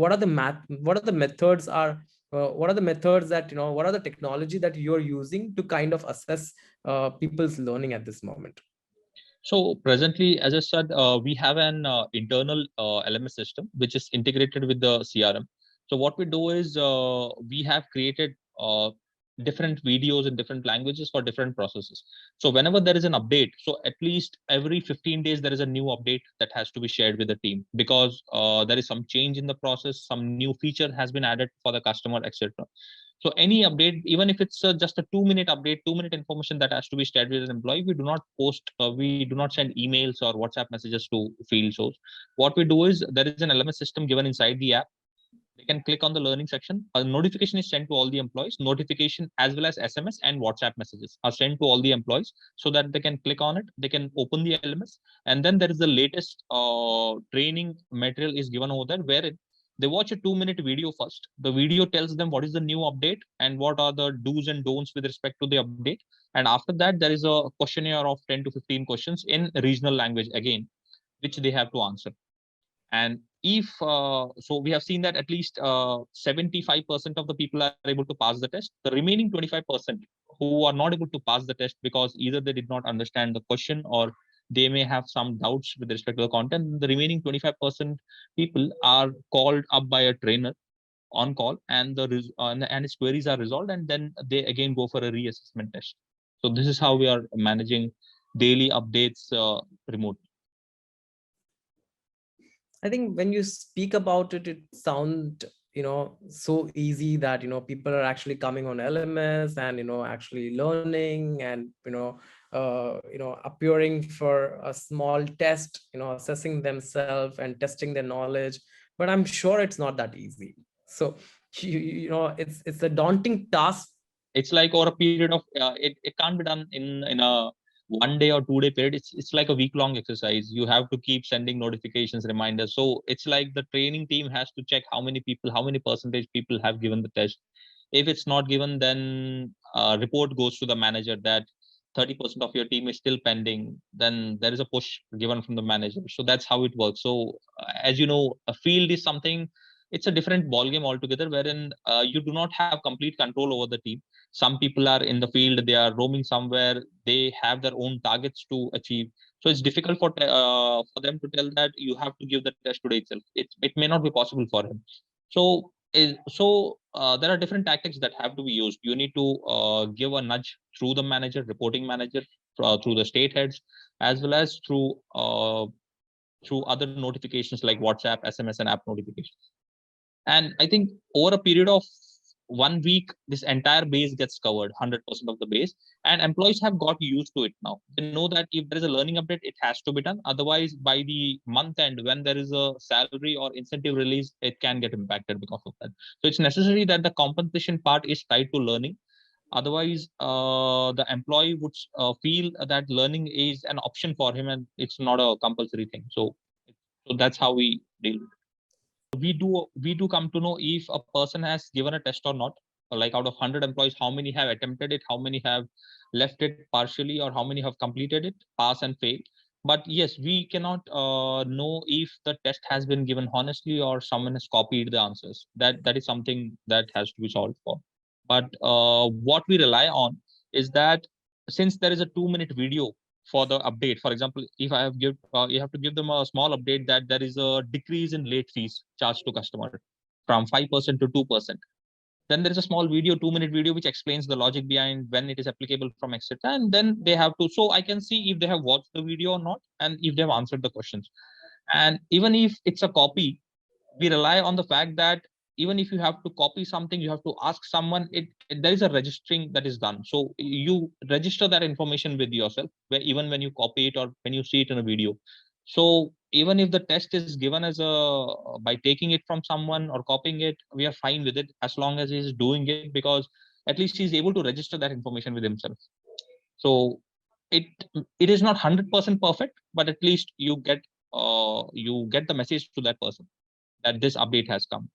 what are the methods are, what are the methods that, what are the technology that you're using to kind of assess people's learning at this moment? So presently, as I said, we have an internal LMS system which is integrated with the CRM. So what we do is we have created different videos in different languages for different processes. So whenever there is an update, so at least every 15 days there is a new update that has to be shared with the team, because there is some change in the process, some new feature has been added for the customer, etc. So any update, even if it's just a 2-minute update, 2-minute information that has to be shared with an employee, we do not post, we do not send emails or WhatsApp messages to field source. What we do is there is an LMS system given inside the app. They can click on the learning section. A notification is sent to all the employees. Notification as well as SMS and WhatsApp messages are sent to all the employees so that they can click on it. They can open the LMS, and then there is the latest training material is given over there, where they watch a 2-minute video first. The video tells them what is the new update and what are the do's and don'ts with respect to the update. And after that, there is a questionnaire of 10 to 15 questions in regional language again, which they have to answer. And if so, we have seen that at least 75% of the people are able to pass the test. The remaining 25% who are not able to pass the test because either they did not understand the question or they may have some doubts with respect to the content. The remaining 25% people are called up by a trainer on call, and and his queries are resolved, and then they again go for a reassessment test. So this is how we are managing daily updates remotely. I think when you speak about it, it sounds, so easy that, people are actually coming on LMS and, actually learning and, appearing for a small test, assessing themselves and testing their knowledge. But I'm sure it's not that easy. So, it's a daunting task. It's like over a period of, it can't be done in a 1 day or 2-day period. It's like a week-long exercise. You have to keep sending notifications, reminders. So it's like the training team has to check how many percentage people have given the test. If it's not given, then a report goes to the manager that 30% of your team is still pending. Then there is a push given from the manager. So that's how it works. So as you know, a field is something, it's a different ballgame altogether, wherein you do not have complete control over the team. Some people are in the field, they are roaming somewhere, they have their own targets to achieve. So it's difficult for them to tell that you have to give the test today itself. It may not be possible for him. So there are different tactics that have to be used. You need to give a nudge through the manager, reporting manager, through the state heads, as well as through other notifications like WhatsApp, SMS, and app notifications. And I think over a period of 1 week, this entire base gets covered, 100% of the base, and employees have got used to it now. They know that if there is a learning update, it has to be done. Otherwise, by the month end, when there is a salary or incentive release, it can get impacted because of that. So it's necessary that the compensation part is tied to learning. Otherwise, the employee would feel that learning is an option for him and it's not a compulsory thing. So that's how we deal with it. We do come to know if a person has given a test or not. Like out of 100 employees, how many have attempted it, how many have left it partially, or how many have completed it, pass and fail. But yes, we cannot know if the test has been given honestly or someone has copied the answers. That is something that has to be solved for. But what we rely on is that since there is a 2-minute video for the update, for example, if I have you have to give them a small update that there is a decrease in late fees charged to customer from 5% to 2%. Then there is a small video, 2-minute video, which explains the logic behind when it is applicable from etc. And then they have to, so I can see if they have watched the video or not, and if they have answered the questions. And even if it's a copy, we rely on the fact that even if you have to copy something, you have to ask someone, there is a registering that is done. So you register that information with yourself, where even when you copy it or when you see it in a video. So even if the test is given as by taking it from someone or copying it, we are fine with it as long as he's doing it, because at least he's able to register that information with himself. So it is not 100% perfect, but at least you get the message to that person that this update has come.